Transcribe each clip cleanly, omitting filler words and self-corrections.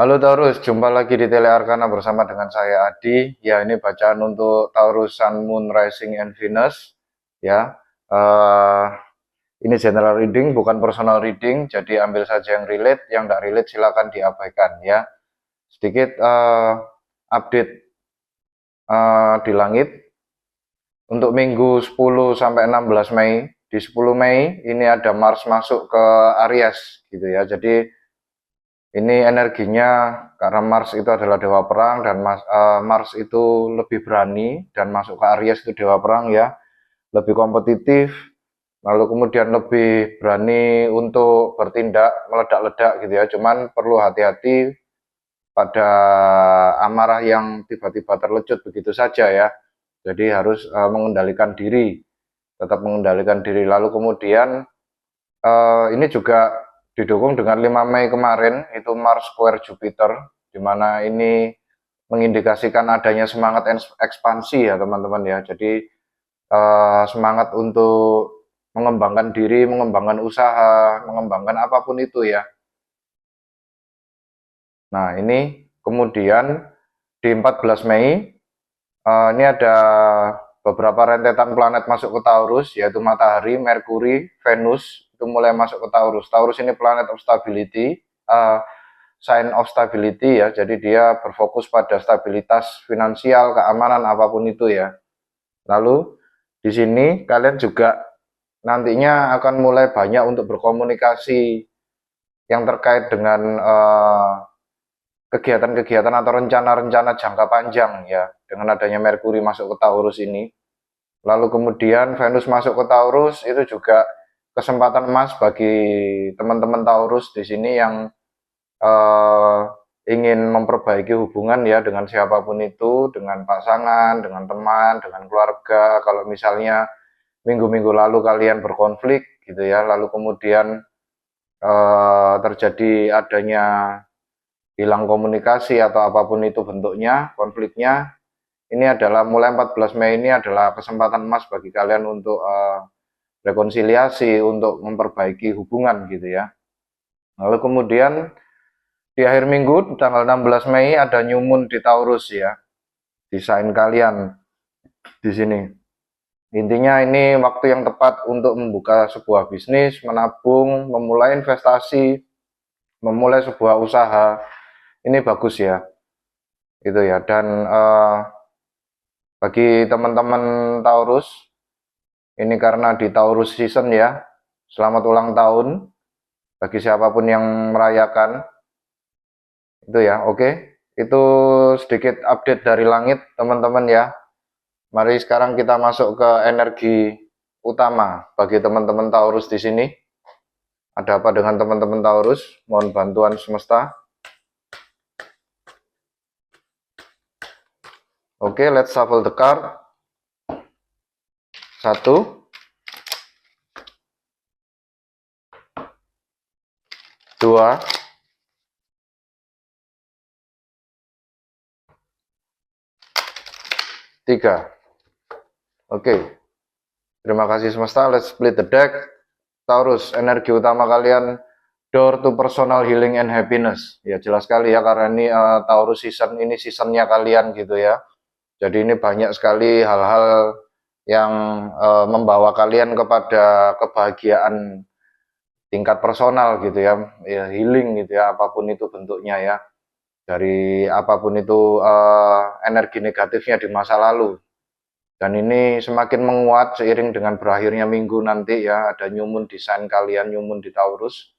Halo Taurus, jumpa lagi di Tele Arkana bersama dengan saya Adi. Ya, ini bacaan untuk Taurus Sun, Moon, Rising, and Venus. Ya, eh, ini general reading, bukan personal reading. Jadi ambil saja yang relate, yang tidak relate silakan diabaikan ya. Sedikit update di langit untuk minggu 10 sampai 16 Mei. Di 10 Mei ini ada Mars masuk ke Aries gitu ya. Jadi ini energinya karena Mars itu adalah dewa perang dan Mars itu lebih berani dan masuk ke Aries itu dewa perang ya, lebih kompetitif, lalu kemudian lebih berani untuk bertindak meledak-ledak gitu ya. Cuman perlu hati-hati pada amarah yang tiba-tiba terlecut begitu saja ya. Jadi harus mengendalikan diri, tetap mengendalikan diri. Lalu kemudian ini juga didukung dengan 5 Mei kemarin itu Mars square Jupiter, di mana ini mengindikasikan adanya semangat ekspansi ya teman-teman ya. Jadi semangat untuk mengembangkan diri, mengembangkan usaha, mengembangkan apapun itu ya. Nah ini kemudian di 14 Mei ini ada beberapa rentetan planet masuk ke Taurus, yaitu Matahari, Merkuri, Venus, itu mulai masuk ke Taurus. Taurus ini planet of stability, sign of stability ya, jadi dia berfokus pada stabilitas finansial, keamanan, apapun itu ya. Lalu di sini kalian juga nantinya akan mulai banyak untuk berkomunikasi yang terkait dengan kegiatan-kegiatan atau rencana-rencana jangka panjang ya, dengan adanya Merkuri masuk ke Taurus ini. Lalu kemudian Venus masuk ke Taurus, itu juga kesempatan emas bagi teman-teman Taurus di sini yang ingin memperbaiki hubungan ya dengan siapapun itu, dengan pasangan, dengan teman, dengan keluarga. Kalau misalnya minggu-minggu lalu kalian berkonflik gitu ya, lalu kemudian terjadi adanya hilang komunikasi atau apapun itu bentuknya, konfliknya, ini adalah mulai 14 Mei ini adalah kesempatan emas bagi kalian untuk rekonsiliasi, untuk memperbaiki hubungan gitu ya. Lalu kemudian di akhir minggu tanggal 16 Mei ada New Moon di Taurus ya, di sign kalian di sini. Intinya ini waktu yang tepat untuk membuka sebuah bisnis, menabung, memulai investasi, memulai sebuah usaha. Ini bagus ya, itu ya. Dan bagi teman-teman Taurus, ini karena di Taurus season ya, selamat ulang tahun bagi siapapun yang merayakan. Itu ya, oke. Itu sedikit update dari langit teman-teman ya. Mari sekarang kita masuk ke energi utama bagi teman-teman Taurus di sini. Ada apa dengan teman-teman Taurus? Mohon bantuan semesta. Oke, let's shuffle the card. 1, 2, 3. Oke. Terima kasih semesta. Let's split the deck. Taurus, energi utama kalian door to personal healing and happiness. Ya jelas sekali ya, karena ini Taurus season, ini seasonnya kalian gitu ya. Jadi ini banyak sekali hal-hal yang membawa kalian kepada kebahagiaan tingkat personal gitu ya, healing gitu ya, apapun itu bentuknya ya, dari apapun itu energi negatifnya di masa lalu. Dan ini semakin menguat seiring dengan berakhirnya minggu nanti ya, ada New Moon desain kalian, New Moon di Taurus.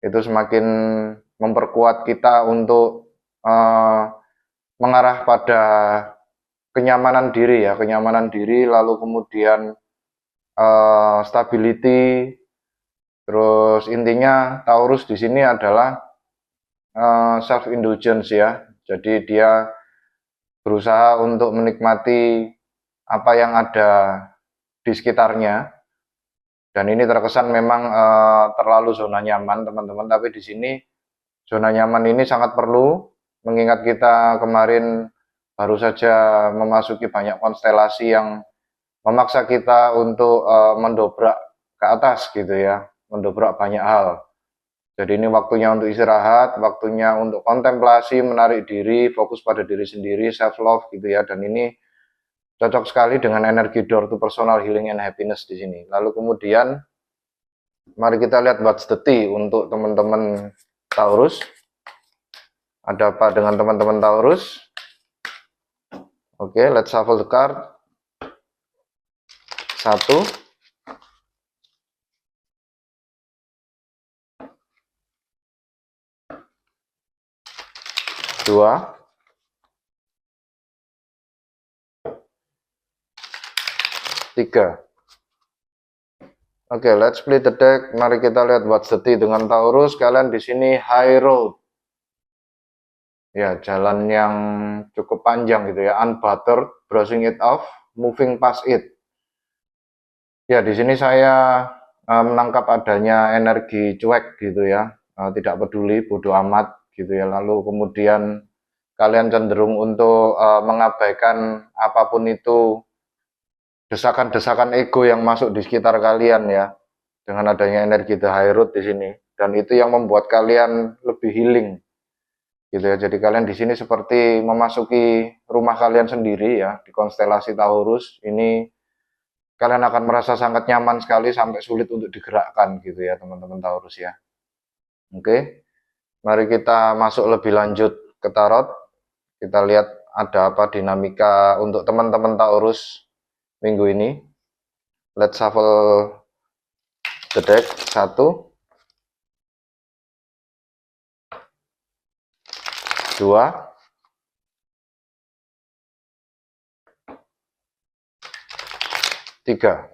Itu semakin memperkuat kita untuk mengarah pada kenyamanan diri ya, kenyamanan diri, lalu kemudian stability. Terus intinya Taurus di sini adalah self indulgence ya. Jadi dia berusaha untuk menikmati apa yang ada di sekitarnya. Dan ini terkesan memang terlalu zona nyaman teman-teman, tapi di sini zona nyaman ini sangat perlu, mengingat kita kemarin baru saja memasuki banyak konstelasi yang memaksa kita untuk mendobrak ke atas gitu ya, mendobrak banyak hal. Jadi ini waktunya untuk istirahat, waktunya untuk kontemplasi, menarik diri, fokus pada diri sendiri, self love gitu ya. Dan ini cocok sekali dengan energi door to personal healing and happiness di sini. Lalu kemudian mari kita lihat what's the tea untuk teman-teman Taurus. Ada apa dengan teman-teman Taurus? Oke, let's shuffle the card. 1, 2, 3. Oke, let's split the deck. Mari kita lihat what's the tea dengan Taurus. Kalian di sini high road. Ya, jalan yang cukup panjang gitu ya. Unbuttered, brushing it off, moving past it. Ya, di sini saya menangkap adanya energi cuek gitu ya. Tidak peduli, bodoh amat gitu ya. Lalu kemudian kalian cenderung untuk mengabaikan apapun itu desakan-desakan ego yang masuk di sekitar kalian ya, dengan adanya energi the high road di sini, dan itu yang membuat kalian lebih healing gitu ya. Jadi kalian di sini seperti memasuki rumah kalian sendiri ya, di konstelasi Taurus ini kalian akan merasa sangat nyaman sekali sampai sulit untuk digerakkan gitu ya teman-teman Taurus ya. Oke, mari kita masuk lebih lanjut ke tarot. Kita lihat ada apa dinamika untuk teman-teman Taurus minggu ini. Let's shuffle the deck. 1, 2, 3.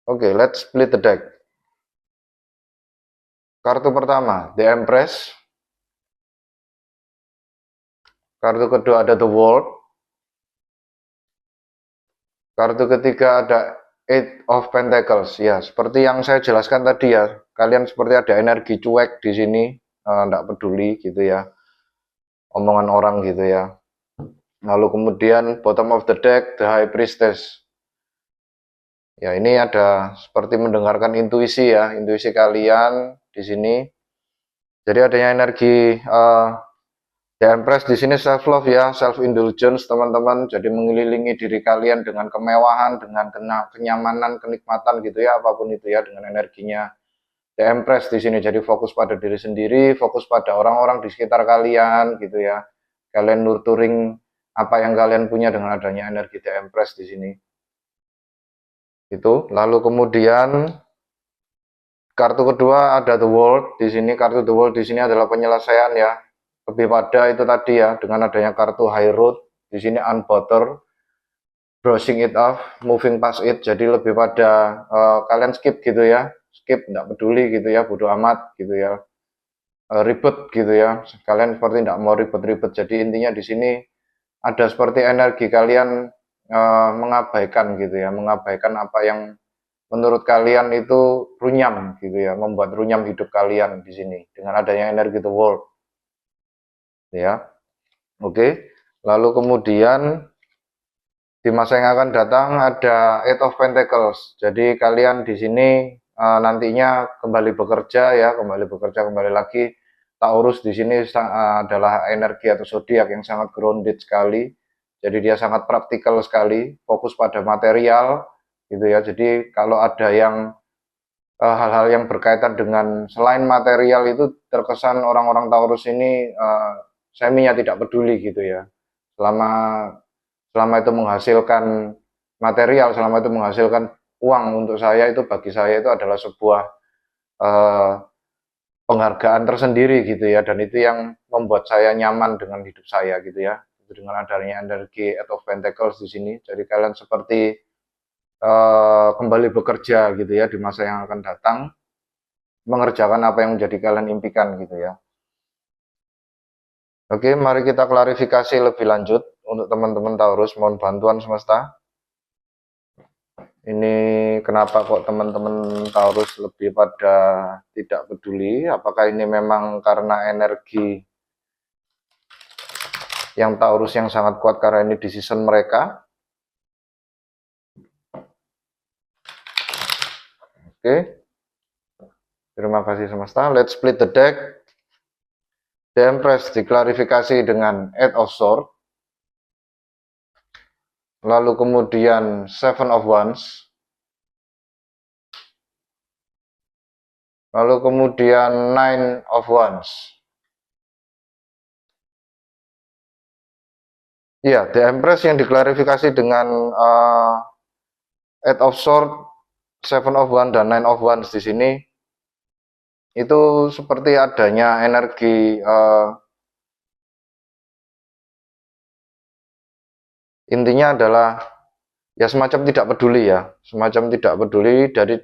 Oke, let's split the deck. Kartu pertama, The Empress. Kartu kedua ada The World. Kartu ketiga ada Eight of Pentacles. Ya, seperti yang saya jelaskan tadi ya, kalian seperti ada energi cuek di sini, enggak peduli gitu ya, omongan orang gitu ya. Lalu kemudian bottom of the deck, The High Priestess. Ya, ini ada seperti mendengarkan intuisi ya, intuisi kalian di sini. Jadi adanya energi The Empress di sini self love ya, self indulgence teman-teman. Jadi mengelilingi diri kalian dengan kemewahan, dengan kenyamanan, kenikmatan gitu ya, apapun itu ya, dengan energinya The Empress di sini. Jadi fokus pada diri sendiri, fokus pada orang-orang di sekitar kalian gitu ya. Kalian nurturing apa yang kalian punya dengan adanya energi The Empress di sini. Itu. Lalu kemudian kartu kedua ada The World di sini. Kartu The World di sini adalah penyelesaian ya. Lebih pada itu tadi ya, dengan adanya kartu High Road di sini unbuttered, brushing it off, moving past it. Jadi lebih pada kalian skip gitu ya, skip, tidak peduli gitu ya, bodo amat gitu ya, ribet gitu ya. Kalian seperti tidak mau ribet-ribet. Jadi intinya di sini ada seperti energi kalian mengabaikan gitu ya, mengabaikan apa yang menurut kalian itu runyam gitu ya, membuat runyam hidup kalian di sini dengan adanya energi The World. Ya, oke. Lalu kemudian di masa yang akan datang ada Eight of Pentacles. Jadi kalian di sini nantinya kembali bekerja ya, kembali lagi. Taurus di sini adalah energi atau zodiak yang sangat grounded sekali. Jadi dia sangat praktikal sekali, fokus pada material gitu ya. Jadi kalau ada yang hal-hal yang berkaitan dengan selain material itu terkesan orang-orang Taurus ini seminya tidak peduli gitu ya. Selama selama itu menghasilkan material, selama itu menghasilkan uang untuk saya, itu bagi saya itu adalah sebuah eh, penghargaan tersendiri gitu ya, dan itu yang membuat saya nyaman dengan hidup saya gitu ya. Dengan adanya energi Eight of Pentacles di sini, jadi kalian seperti kembali bekerja gitu ya di masa yang akan datang, mengerjakan apa yang menjadi kalian impikan gitu ya. Oke, mari kita klarifikasi lebih lanjut untuk teman-teman Taurus. Mohon bantuan semesta. Ini kenapa kok teman-teman Taurus lebih pada tidak peduli? Apakah ini memang karena energi yang Taurus yang sangat kuat karena ini decision mereka? Oke. Terima kasih semesta. Let's split the deck. The Empress diklarifikasi dengan 8 of Swords. Lalu kemudian 7 of Wands. Lalu kemudian 9 of Wands. Iya, The Empress yang diklarifikasi dengan 8 of Swords, 7 of Wands, dan 9 of Wands di sini itu seperti adanya energi intinya adalah ya semacam tidak peduli ya, semacam tidak peduli jadi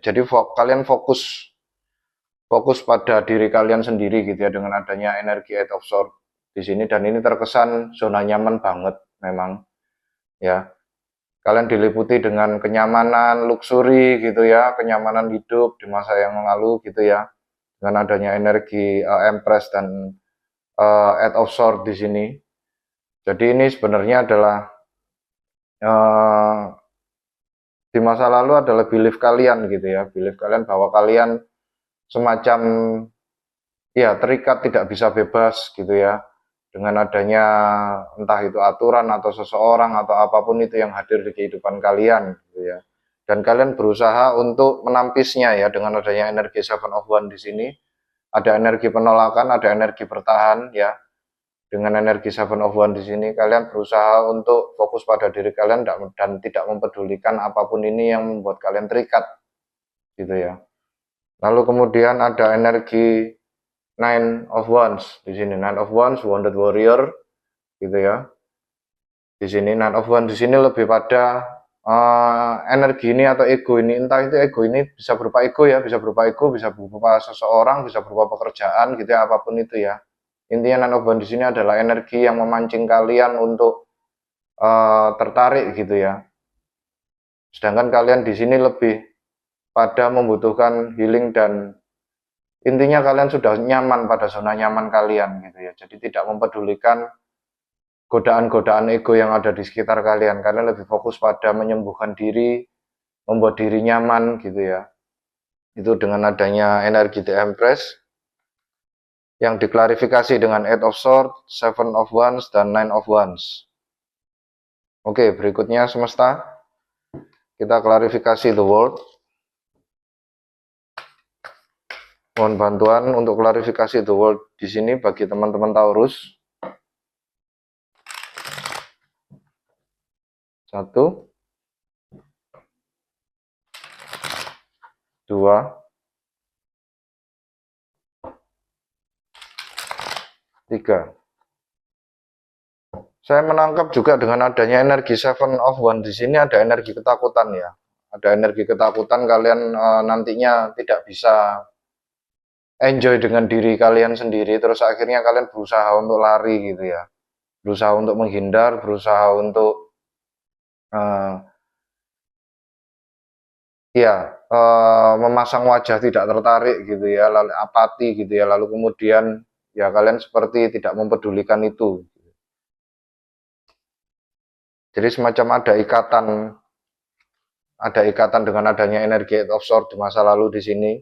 kalian fokus pada diri kalian sendiri gitu ya dengan adanya energi 8 of Swords di sini, dan ini terkesan zona nyaman banget memang ya. Kalian diliputi dengan kenyamanan, luxury gitu ya, kenyamanan hidup di masa yang lalu gitu ya. Dengan adanya energi Empress dan 8 of Swords di sini. Jadi ini sebenarnya adalah di masa lalu adalah belief kalian gitu ya, belief kalian bahwa kalian semacam ya terikat, tidak bisa bebas gitu ya dengan adanya entah itu aturan atau seseorang atau apapun itu yang hadir di kehidupan kalian gitu ya. Dan kalian berusaha untuk menampisnya ya dengan adanya energi 7 of Wands di sini. Ada energi penolakan, ada energi bertahan ya. Dengan energi 7 of Wands di sini kalian berusaha untuk fokus pada diri kalian dan tidak mempedulikan apapun ini yang membuat kalian terikat gitu ya. Lalu kemudian ada energi 9 of Wands di sini. 9 of Wands, Wounded Warrior gitu ya. Di sini 9 of Wands di sini lebih pada energi ini atau ego ini, entah itu ego ini bisa berupa ego ya, bisa berupa ego, bisa berupa seseorang, bisa berupa pekerjaan gitu ya, apapun itu ya. Intinya 9 of Wands di sini adalah energi yang memancing kalian untuk tertarik gitu ya. Sedangkan kalian di sini lebih pada membutuhkan healing dan intinya kalian sudah nyaman pada zona nyaman kalian gitu ya. Jadi tidak mempedulikan godaan-godaan ego yang ada di sekitar kalian. Kalian lebih fokus pada menyembuhkan diri, membuat diri nyaman gitu ya. Itu dengan adanya energi The Empress yang diklarifikasi dengan 8 of Swords, 7 of Wands, dan 9 of Wands. Oke, berikutnya semesta. Kita klarifikasi The World. Mohon bantuan untuk klarifikasi The World di sini bagi teman-teman Taurus. 1, 2, 3. Saya menangkap juga dengan adanya energi 7 of Wands di sini ada energi ketakutan ya. Ada energi ketakutan kalian nantinya tidak bisa enjoy dengan diri kalian sendiri, terus akhirnya kalian berusaha untuk lari gitu ya. Berusaha untuk menghindar, berusaha untuk memasang wajah tidak tertarik gitu ya, lalu apati gitu ya, lalu kemudian ya kalian seperti tidak mempedulikan itu. Jadi semacam ada ikatan dengan adanya energi 8 of Swords di masa lalu di sini.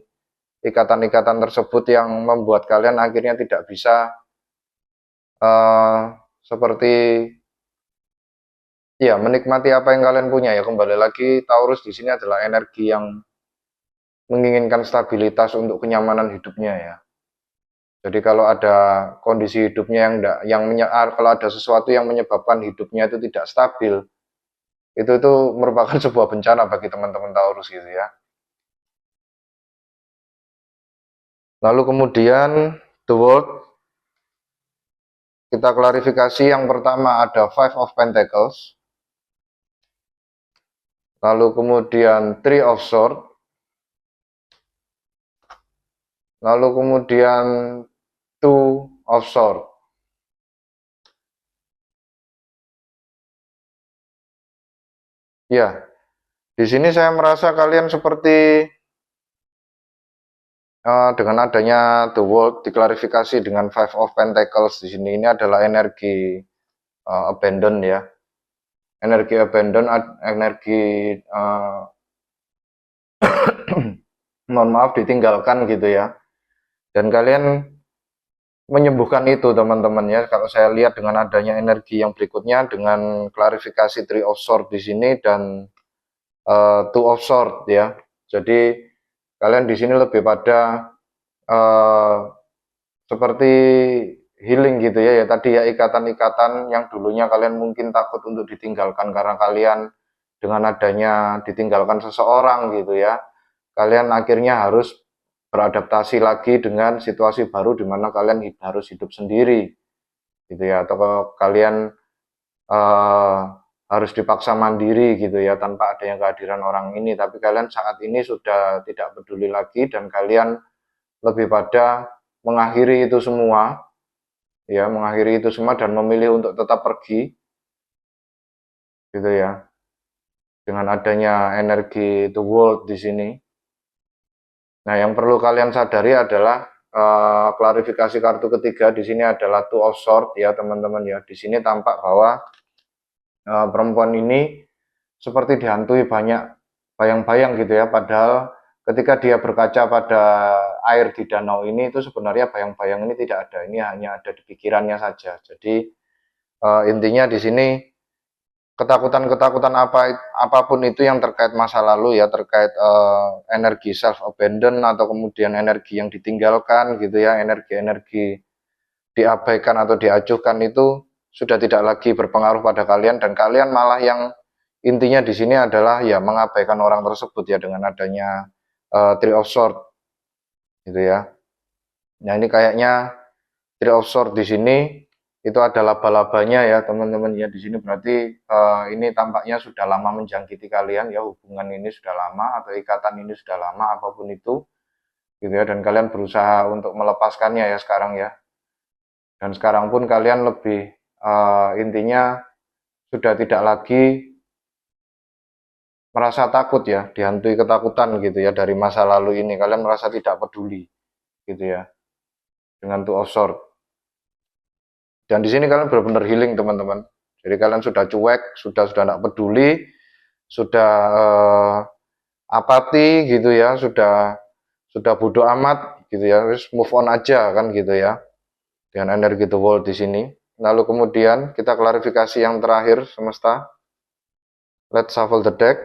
Ikatan-ikatan tersebut yang membuat kalian akhirnya tidak bisa seperti ya menikmati apa yang kalian punya ya. Kembali lagi Taurus di sini adalah energi yang menginginkan stabilitas untuk kenyamanan hidupnya ya. Jadi kalau ada kondisi hidupnya kalau ada sesuatu yang menyebabkan hidupnya itu tidak stabil, itu merupakan sebuah bencana bagi teman-teman Taurus gitu ya. Lalu kemudian The World, kita klarifikasi. Yang pertama ada 5 of Pentacles, lalu kemudian 3 of Swords, lalu kemudian 2 of Swords. Ya, di sini saya merasa kalian seperti dengan adanya The World diklarifikasi dengan 5 of Pentacles di sini, ini adalah energi abandon ya. Energi abandon, energi mohon maaf ditinggalkan gitu ya. Dan kalian menyembuhkan itu teman-teman ya. Kalau saya lihat dengan adanya energi yang berikutnya dengan klarifikasi Three of Swords di sini dan Two of Swords ya. Jadi kalian di sini lebih pada seperti healing gitu ya. Ya tadi ya, ikatan-ikatan yang dulunya kalian mungkin takut untuk ditinggalkan karena kalian dengan adanya ditinggalkan seseorang gitu ya. Kalian akhirnya harus beradaptasi lagi dengan situasi baru di mana kalian harus hidup sendiri gitu ya, atau kalian uh, harus dipaksa mandiri gitu ya tanpa adanya kehadiran orang ini, tapi kalian saat ini sudah tidak peduli lagi dan kalian lebih pada mengakhiri itu semua ya, mengakhiri itu semua dan memilih untuk tetap pergi gitu ya, dengan adanya energi the world di sini. Nah, yang perlu kalian sadari adalah klarifikasi kartu ketiga di sini adalah Two of Swords ya teman-teman ya. Di sini tampak bahwa perempuan ini seperti dihantui banyak bayang-bayang gitu ya. Padahal ketika dia berkaca pada air di danau ini itu sebenarnya bayang-bayang ini tidak ada. Ini hanya ada di pikirannya saja. Jadi intinya di sini ketakutan-ketakutan apapun itu yang terkait masa lalu ya, terkait energi self abandon atau kemudian energi yang ditinggalkan gitu ya, energi-energi diabaikan atau diacuhkan itu sudah tidak lagi berpengaruh pada kalian dan kalian malah yang intinya di sini adalah ya mengabaikan orang tersebut ya dengan adanya Three of Swords gitu ya. Nah, ini kayaknya Three of Swords di sini itu ada laba-labanya ya teman-teman ya. Di sini berarti ini tampaknya sudah lama menjangkiti kalian ya, hubungan ini sudah lama atau ikatan ini sudah lama apapun itu gitu ya, dan kalian berusaha untuk melepaskannya ya sekarang ya. Dan sekarang pun kalian lebih intinya sudah tidak lagi merasa takut ya, dihantui ketakutan gitu ya dari masa lalu ini. Kalian merasa tidak peduli gitu ya dengan Two of Swords. Dan di sini kalian benar-benar healing teman-teman. Jadi kalian sudah cuek, sudah tidak peduli, sudah apati gitu ya, sudah bodoh amat gitu ya, terus move on aja kan gitu ya. Dengan energi the world di sini. Lalu kemudian kita klarifikasi yang terakhir semesta. Let's shuffle the deck.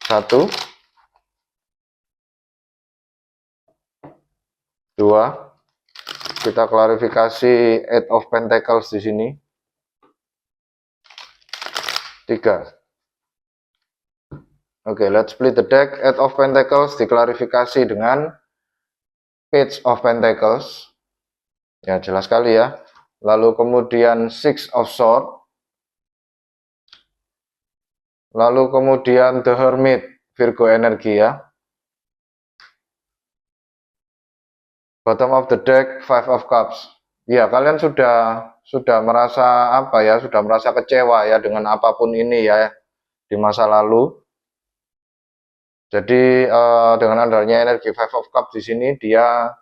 1, 2. Kita klarifikasi Eight of Pentacles di sini. 3. Oke, let's split the deck. Eight of Pentacles diklarifikasi dengan Page of Pentacles. Ya, jelas sekali ya. Lalu kemudian Six of Swords. Lalu kemudian The Hermit, Virgo energi ya. Bottom of the deck, Five of Cups. Ya, kalian sudah merasa apa ya? Sudah merasa kecewa ya dengan apapun ini ya di masa lalu. Jadi dengan adanya energi Five of Cups di sini dia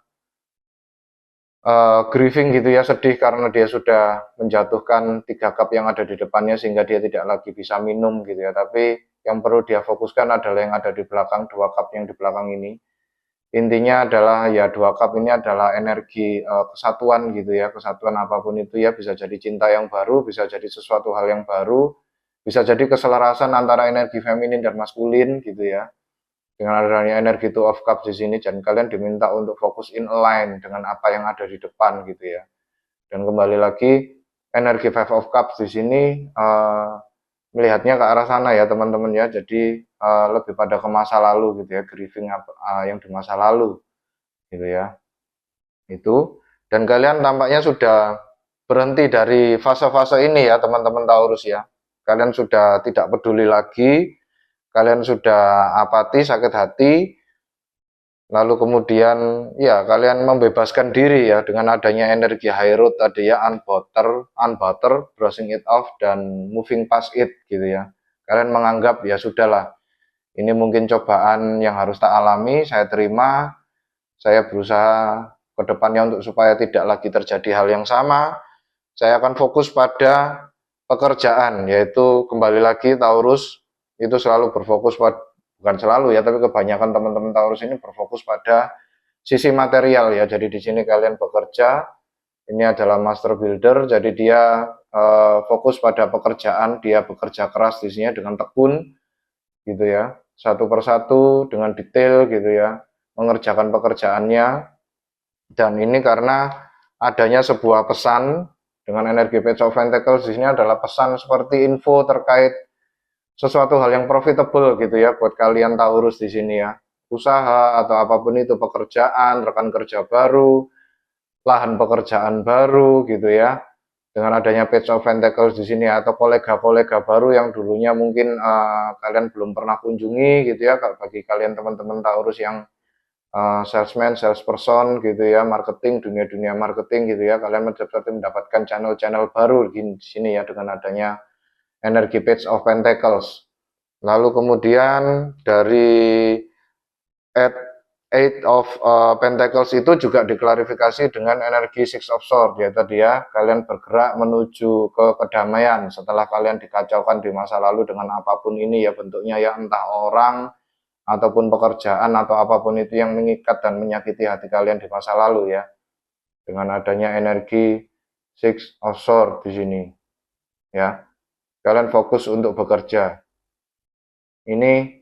grieving gitu ya, sedih karena dia sudah menjatuhkan 3 cup yang ada di depannya sehingga dia tidak lagi bisa minum gitu ya. Tapi yang perlu dia fokuskan adalah yang ada di belakang, 2 cup yang di belakang ini. Intinya adalah ya 2 cup ini adalah energi kesatuan gitu ya, kesatuan apapun itu ya, bisa jadi cinta yang baru, bisa jadi sesuatu hal yang baru, bisa jadi keselarasan antara energi feminin dan maskulin gitu ya. Dengan adanya energi Two of Cups di sini, dan kalian diminta untuk fokus in align dengan apa yang ada di depan gitu ya. Dan kembali lagi energi Five of Cups di sini melihatnya ke arah sana ya teman-teman ya. Jadi lebih pada ke masa lalu gitu ya, grieving yang di masa lalu gitu ya. Itu, dan kalian tampaknya sudah berhenti dari fase-fase ini ya teman-teman Taurus ya. Kalian sudah tidak peduli lagi, kalian sudah apati, sakit hati, lalu kemudian ya kalian membebaskan diri ya dengan adanya energi high road tadi ya, unbutter, brushing it off, dan moving past it gitu ya. Kalian menganggap ya sudahlah, ini mungkin cobaan yang harus tak alami, saya terima, saya berusaha ke depannya untuk supaya tidak lagi terjadi hal yang sama. Saya akan fokus pada pekerjaan, yaitu kembali lagi Taurus itu selalu berfokus pada, bukan selalu ya, tapi kebanyakan teman-teman Taurus ini berfokus pada sisi material ya. Jadi di sini kalian bekerja, ini adalah master builder, jadi dia fokus pada pekerjaan, dia bekerja keras di sini dengan tekun gitu ya, satu persatu dengan detail gitu ya, mengerjakan pekerjaannya. Dan ini karena adanya sebuah pesan dengan energi Page of Pentacles di sini adalah pesan seperti info terkait sesuatu hal yang profitable gitu ya buat kalian Taurus di sini ya. Usaha atau apapun itu, pekerjaan, rekan kerja baru, lahan pekerjaan baru gitu ya. Dengan adanya Page of Pentacles di sini atau kolega-kolega baru yang dulunya mungkin kalian belum pernah kunjungi gitu ya, bagi kalian teman-teman Taurus yang salesman, salesperson gitu ya, marketing, dunia-dunia marketing gitu ya, kalian seperti mendapatkan channel-channel baru di sini ya dengan adanya energi Page of Pentacles. Lalu kemudian dari Eight of Pentacles itu juga diklarifikasi dengan energi Six of Swords, yaitu dia kalian bergerak menuju ke kedamaian setelah kalian dikacaukan di masa lalu dengan apapun ini ya bentuknya ya, entah orang ataupun pekerjaan atau apapun itu yang mengikat dan menyakiti hati kalian di masa lalu ya. Dengan adanya energi Six of Swords di sini ya. Kalian fokus untuk bekerja. Ini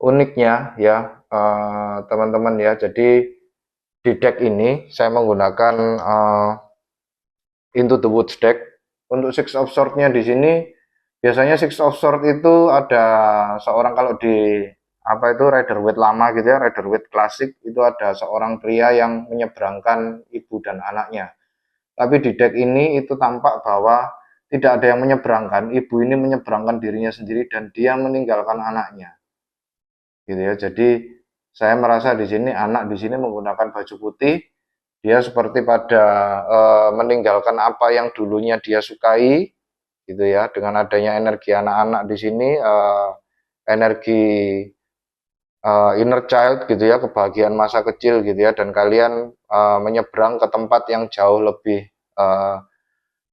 uniknya ya teman-teman ya. Jadi di deck ini saya menggunakan Into the Woods deck. Untuk Six of Swords-nya di sini biasanya Six of Swords itu ada seorang, kalau di apa itu Rider-Waite lama gitu ya, Rider-Waite klasik itu ada seorang pria yang menyeberangkan ibu dan anaknya. Tapi di deck ini itu tampak bahwa tidak ada yang menyeberangkan, ibu ini menyeberangkan dirinya sendiri dan dia meninggalkan anaknya. Gitu ya. Jadi saya merasa di sini anak di sini menggunakan baju putih, dia seperti pada meninggalkan apa yang dulunya dia sukai gitu ya. Dengan adanya energi anak-anak di sini energi inner child gitu ya, kebahagiaan masa kecil gitu ya, dan kalian menyeberang ke tempat yang jauh lebih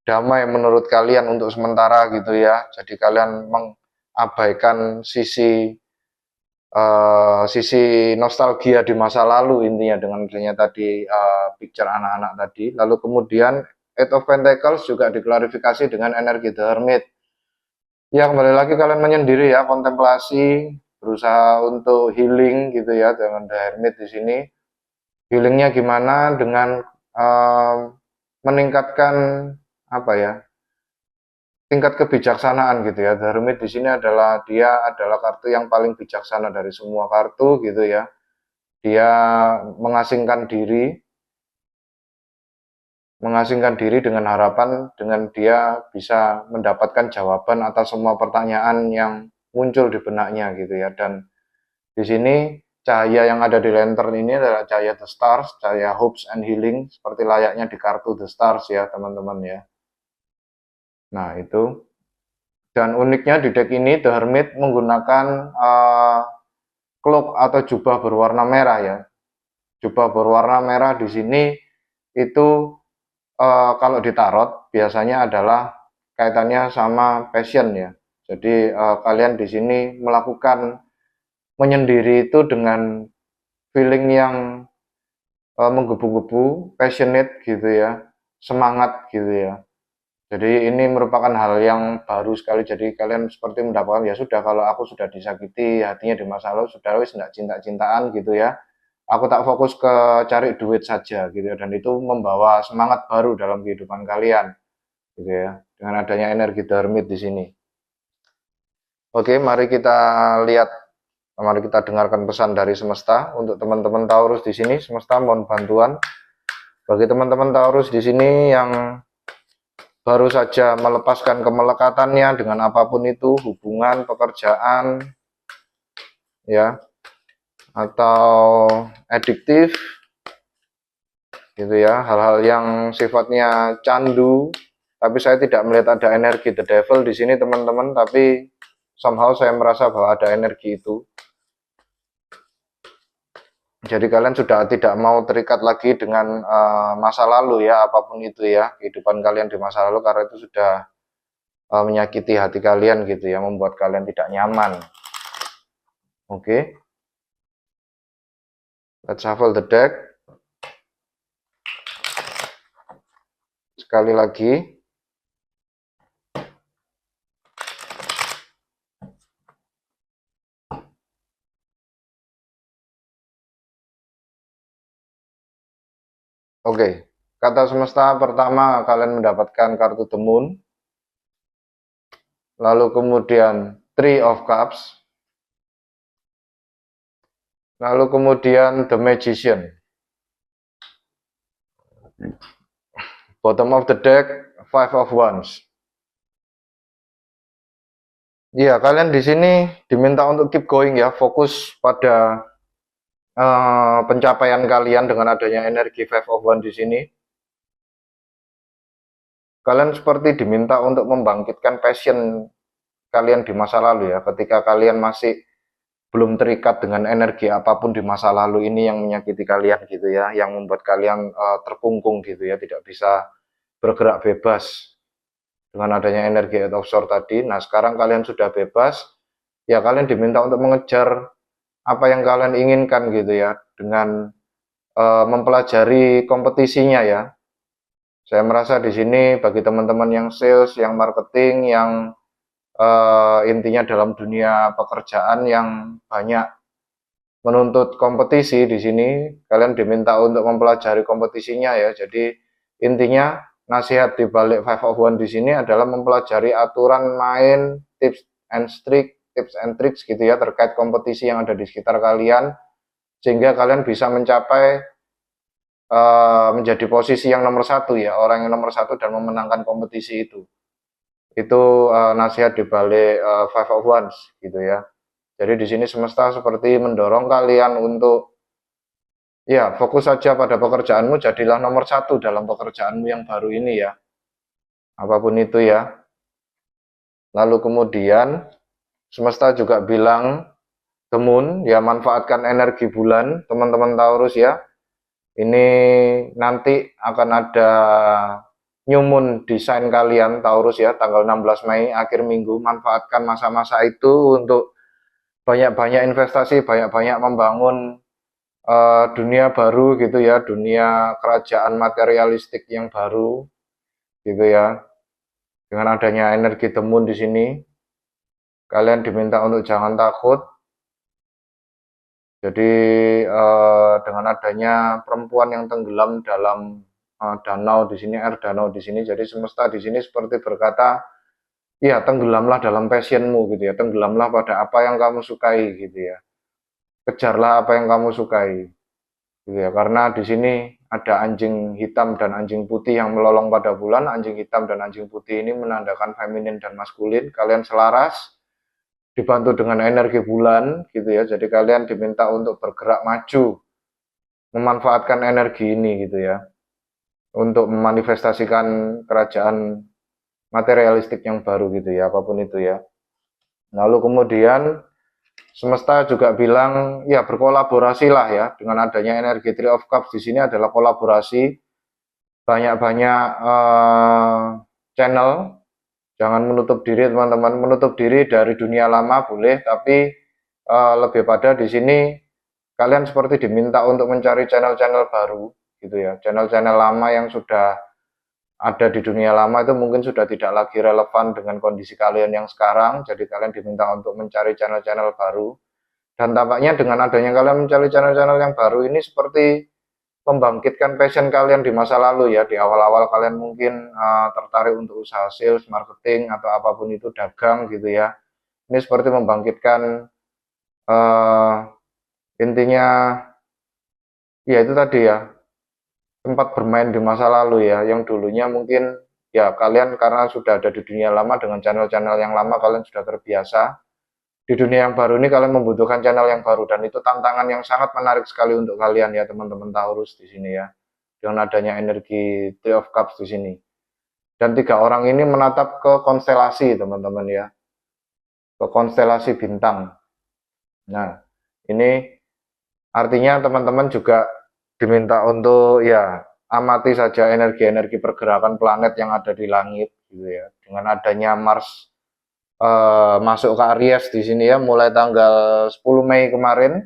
damai menurut kalian untuk sementara gitu ya. Jadi kalian mengabaikan sisi nostalgia di masa lalu intinya dengan adanya tadi picture anak-anak tadi. Lalu kemudian Eight of Pentacles juga diklarifikasi dengan energi The Hermit. Ya kembali lagi kalian menyendiri ya, kontemplasi, berusaha untuk healing gitu ya dengan The Hermit di sini. Healingnya gimana? Dengan meningkatkan apa ya, tingkat kebijaksanaan gitu ya. The Hermit di sini adalah dia adalah kartu yang paling bijaksana dari semua kartu gitu ya. Dia mengasingkan diri dengan harapan dengan dia bisa mendapatkan jawaban atas semua pertanyaan yang muncul di benaknya gitu ya. Dan di sini cahaya yang ada di lantern ini adalah cahaya The Stars, cahaya hopes and healing seperti layaknya di kartu The Stars ya teman-teman ya. Nah itu. Dan uniknya di deck ini The Hermit menggunakan cloak atau jubah berwarna merah ya. Jubah berwarna merah di sini itu kalau di tarot biasanya adalah kaitannya sama passion ya. Jadi kalian di sini melakukan menyendiri itu dengan feeling yang menggebu-gebu, passionate gitu ya, semangat gitu ya. Jadi ini merupakan hal yang baru sekali. Jadi kalian seperti mendapatkan ya sudah, kalau aku sudah disakiti hatinya di masa lalu, sudah wis enggak cinta-cintaan gitu ya. Aku tak fokus ke cari duit saja gitu ya, dan itu membawa semangat baru dalam kehidupan kalian gitu ya. Dengan adanya energi The Hermit di sini. Oke, mari kita lihat, mari kita dengarkan pesan dari semesta untuk teman-teman Taurus di sini. Semesta mohon bantuan bagi teman-teman Taurus di sini yang baru saja melepaskan kemelekatannya dengan apapun itu, hubungan, pekerjaan, ya, atau adiktif, gitu ya, hal-hal yang sifatnya candu. Tapi saya tidak melihat ada energi The Devil di sini teman-teman, tapi somehow saya merasa bahwa ada energi itu. Jadi kalian sudah tidak mau terikat lagi dengan masa lalu ya, apapun itu ya, kehidupan kalian di masa lalu, karena itu sudah menyakiti hati kalian gitu ya, membuat kalian tidak nyaman. Oke. Let's shuffle the deck. Sekali lagi. Oke, kata semesta pertama kalian mendapatkan kartu The Moon. Lalu kemudian Three of Cups. Lalu kemudian The Magician. Bottom of the deck, Five of Wands. Iya, kalian di sini diminta untuk keep going ya, fokus pada pencapaian kalian dengan adanya energi Five of Wands di sini. Kalian seperti diminta untuk membangkitkan passion kalian di masa lalu ya, ketika kalian masih belum terikat dengan energi apapun di masa lalu ini yang menyakiti kalian gitu ya, yang membuat kalian terkungkung gitu ya, tidak bisa bergerak bebas dengan adanya energi Eight of Swords tadi. Nah, sekarang kalian sudah bebas, ya kalian diminta untuk mengejar apa yang kalian inginkan gitu ya, dengan mempelajari kompetisinya ya. Saya merasa di sini bagi teman-teman yang sales, yang marketing, yang intinya dalam dunia pekerjaan yang banyak menuntut kompetisi, di sini kalian diminta untuk mempelajari kompetisinya ya. Jadi intinya nasihat di balik Five of Wands di sini adalah mempelajari aturan main, tips and tricks gitu ya terkait kompetisi yang ada di sekitar kalian, sehingga kalian bisa mencapai menjadi posisi yang nomor satu ya, orang yang nomor satu dan memenangkan kompetisi itu. Itu nasihat di balik Five of Wands gitu ya. Jadi di sini semesta seperti mendorong kalian untuk ya fokus saja pada pekerjaanmu, jadilah nomor satu dalam pekerjaanmu yang baru ini ya, apapun itu ya. Lalu kemudian semesta juga bilang The Moon ya, manfaatkan energi bulan teman-teman Taurus ya. Ini nanti akan ada new moon desain kalian Taurus ya, tanggal 16 Mei akhir minggu. Manfaatkan masa-masa itu untuk banyak-banyak investasi, banyak-banyak membangun dunia baru gitu ya, dunia kerajaan materialistik yang baru gitu ya. Dengan adanya energi The Moon di sini, kalian diminta untuk jangan takut. Jadi dengan adanya perempuan yang tenggelam dalam danau di sini, air danau di sini, jadi semesta di sini seperti berkata, ya tenggelamlah dalam passionmu gitu ya, tenggelamlah pada apa yang kamu sukai gitu ya, kejarlah apa yang kamu sukai gitu ya, karena di sini ada anjing hitam dan anjing putih yang melolong pada bulan. Anjing hitam dan anjing putih ini menandakan feminin dan maskulin. Kalian selaras, dibantu dengan energi bulan gitu ya, jadi kalian diminta untuk bergerak maju, memanfaatkan energi ini gitu ya, untuk memanifestasikan kerajaan materialistik yang baru gitu ya, apapun itu ya. Lalu kemudian semesta juga bilang ya berkolaborasilah ya, dengan adanya energi Three of Cups di sini adalah kolaborasi, banyak-banyak channel. Jangan menutup diri teman-teman, menutup diri dari dunia lama boleh, tapi lebih pada di sini kalian seperti diminta untuk mencari channel-channel baru gitu ya. Channel-channel lama yang sudah ada di dunia lama itu mungkin sudah tidak lagi relevan dengan kondisi kalian yang sekarang, jadi kalian diminta untuk mencari channel-channel baru. Dan tampaknya dengan adanya kalian mencari channel-channel yang baru ini seperti membangkitkan passion kalian di masa lalu ya. Di awal-awal kalian mungkin tertarik untuk usaha sales, marketing, atau apapun itu, dagang gitu ya. Ini seperti membangkitkan intinya ya itu tadi ya, tempat bermain di masa lalu ya, yang dulunya mungkin ya kalian karena sudah ada di dunia lama dengan channel-channel yang lama, kalian sudah terbiasa. Di dunia yang baru ini kalian membutuhkan channel yang baru, dan itu tantangan yang sangat menarik sekali untuk kalian ya teman-teman Taurus di sini ya, dengan adanya energi Three of Cups di sini. Dan tiga orang ini menatap ke konstelasi teman-teman ya, ke konstelasi bintang. Nah, ini artinya teman-teman juga diminta untuk ya amati saja energi-energi pergerakan planet yang ada di langit gitu ya. Dengan adanya Mars masuk ke Aries di sini ya, mulai tanggal 10 Mei kemarin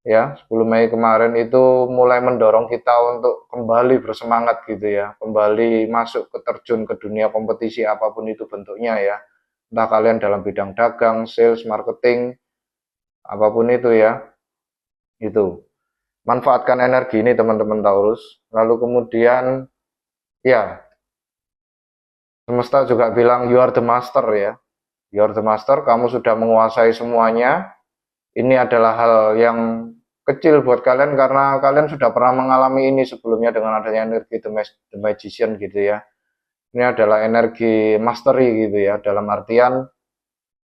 ya, 10 Mei kemarin itu mulai mendorong kita untuk kembali bersemangat gitu ya, kembali masuk terjun ke dunia kompetisi apapun itu bentuknya ya. Entah kalian dalam bidang dagang, sales, marketing, apapun itu ya, itu. Manfaatkan energi ini teman-teman Taurus. Lalu kemudian ya, semesta juga bilang you are the master ya. You are the master, kamu sudah menguasai semuanya. Ini adalah hal yang kecil buat kalian karena kalian sudah pernah mengalami ini sebelumnya dengan adanya energi The Magician gitu ya. Ini adalah energi mastery gitu ya, dalam artian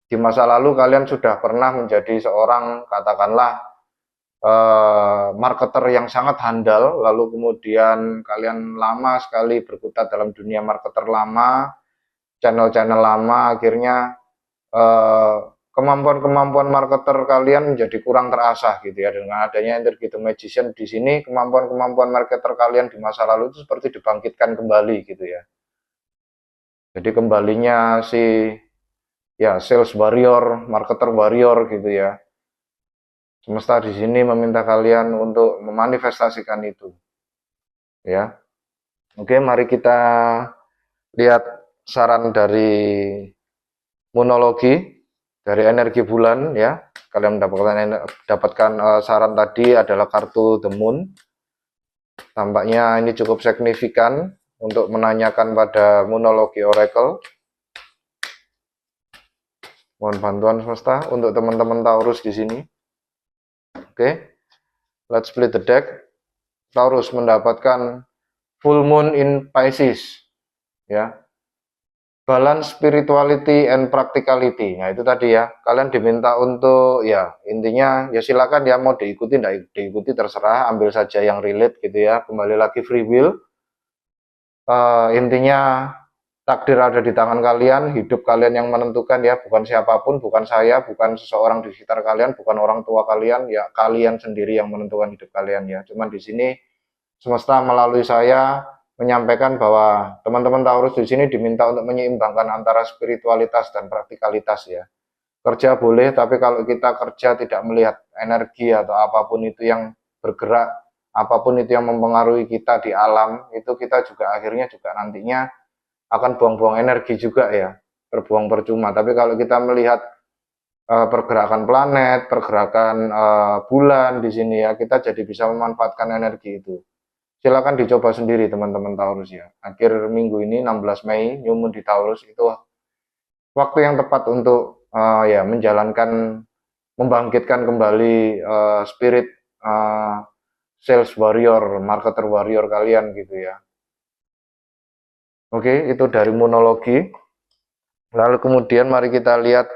di masa lalu kalian sudah pernah menjadi seorang katakanlah marketer yang sangat handal, lalu kemudian kalian lama sekali berkutat dalam dunia marketer lama, channel-channel lama, akhirnya kemampuan-kemampuan marketer kalian menjadi kurang terasah gitu ya. Dengan adanya energi The Magician di sini, kemampuan-kemampuan marketer kalian di masa lalu itu seperti dibangkitkan kembali gitu ya. Jadi kembalinya si ya sales warrior, marketer warrior gitu ya. Semesta di sini meminta kalian untuk memanifestasikan itu. Ya. Oke, mari kita lihat saran dari monologi dari energi bulan ya. Kalian mendapatkan saran tadi adalah kartu The Moon. Tampaknya ini cukup signifikan untuk menanyakan pada monologi oracle. Mohon bantuan semesta untuk teman-teman Taurus di sini. Oke, let's split the deck. Taurus mendapatkan full moon in Pisces, ya. Balance spirituality and practicality. Nah itu tadi ya. Kalian diminta untuk ya intinya ya silakan ya mau diikuti tidak diikuti terserah. Ambil saja yang relate gitu ya. Kembali lagi free will. Intinya takdir ada di tangan kalian, hidup kalian yang menentukan ya, bukan siapapun, bukan saya, bukan seseorang di sekitar kalian, bukan orang tua kalian, ya kalian sendiri yang menentukan hidup kalian ya. Cuman di sini semesta melalui saya menyampaikan bahwa teman-teman Taurus di sini diminta untuk menyeimbangkan antara spiritualitas dan praktikalitas ya. Kerja boleh, tapi kalau kita kerja tidak melihat energi atau apapun itu yang bergerak, apapun itu yang mempengaruhi kita di alam, itu kita juga akhirnya juga nantinya akan buang-buang energi juga ya, terbuang percuma. Tapi kalau kita melihat pergerakan planet, pergerakan bulan di sini ya, kita jadi bisa memanfaatkan energi itu. Silakan dicoba sendiri teman-teman Taurus ya. Akhir minggu ini 16 Mei New Moon di Taurus itu waktu yang tepat untuk ya menjalankan, membangkitkan kembali spirit sales warrior, marketer warrior kalian gitu ya. Oke, itu dari monologi. Lalu kemudian mari kita lihat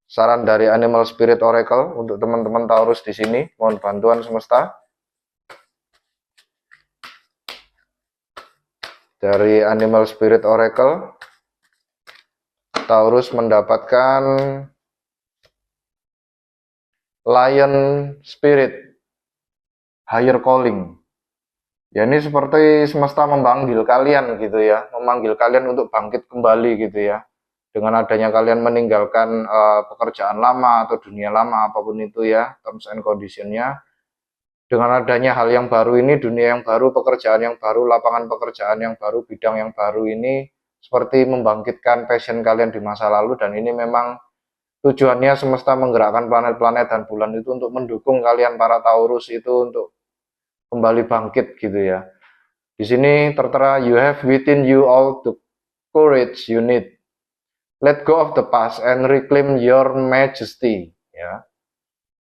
saran dari Animal Spirit Oracle untuk teman-teman Taurus di sini. Mohon bantuan semesta. Dari Animal Spirit Oracle, Taurus mendapatkan Lion Spirit, Higher Calling. Ya ini seperti semesta memanggil kalian gitu ya, memanggil kalian untuk bangkit kembali gitu ya. Dengan adanya kalian meninggalkan pekerjaan lama atau dunia lama apapun itu ya, terms and conditionnya. Dengan adanya hal yang baru ini, dunia yang baru, pekerjaan yang baru, lapangan pekerjaan yang baru, bidang yang baru ini seperti membangkitkan passion kalian di masa lalu, dan ini memang tujuannya semesta menggerakkan planet-planet dan bulan itu untuk mendukung kalian para Taurus itu untuk kembali bangkit gitu ya. Di sini tertera you have within you all the courage you need. Let go of the past and reclaim your majesty ya.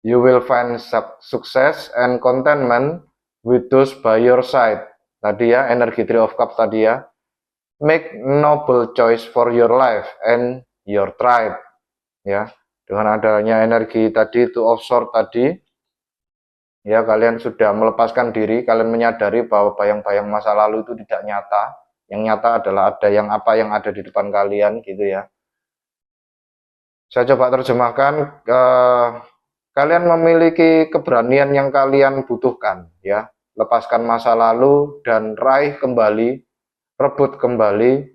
You will find success and contentment with those by your side. Tadi ya, energi Three of Cups tadi ya. Make noble choice for your life and your tribe. Ya, dengan adanya energi tadi itu of Swords tadi, ya kalian sudah melepaskan diri, kalian menyadari bahwa bayang-bayang masa lalu itu tidak nyata. Yang nyata adalah ada yang apa yang ada di depan kalian gitu ya. Saya coba terjemahkan. Kalian memiliki keberanian yang kalian butuhkan ya. Lepaskan masa lalu dan raih kembali, rebut kembali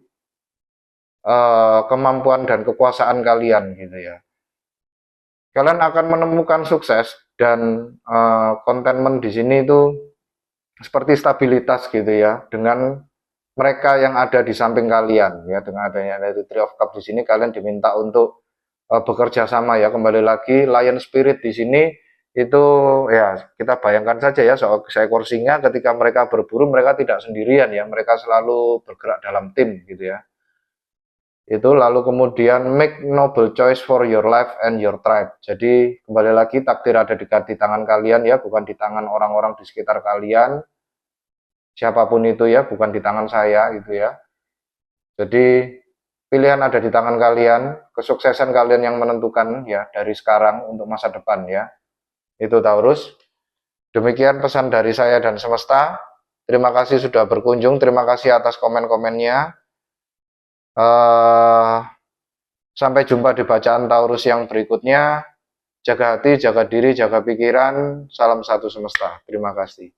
kemampuan dan kekuasaan kalian gitu ya. Kalian akan menemukan sukses dan contentment di sini itu seperti stabilitas gitu ya, dengan mereka yang ada di samping kalian ya. Dengan adanya Three of Cups di sini kalian diminta untuk bekerja sama ya. Kembali lagi Lion Spirit di sini itu ya, kita bayangkan saja ya, seekor singa ketika mereka berburu, mereka tidak sendirian ya, mereka selalu bergerak dalam tim gitu ya. Itu lalu kemudian make noble choice for your life and your tribe. Jadi kembali lagi takdir ada di tangan kalian ya, bukan di tangan orang-orang di sekitar kalian. Siapapun itu ya, bukan di tangan saya gitu ya. Jadi pilihan ada di tangan kalian, kesuksesan kalian yang menentukan ya dari sekarang untuk masa depan ya. Itu Taurus. Demikian pesan dari saya dan semesta. Terima kasih sudah berkunjung, terima kasih atas komen-komennya. Sampai jumpa di bacaan Taurus yang berikutnya. Jaga hati, jaga diri, jaga pikiran. Salam satu semesta. Terima kasih.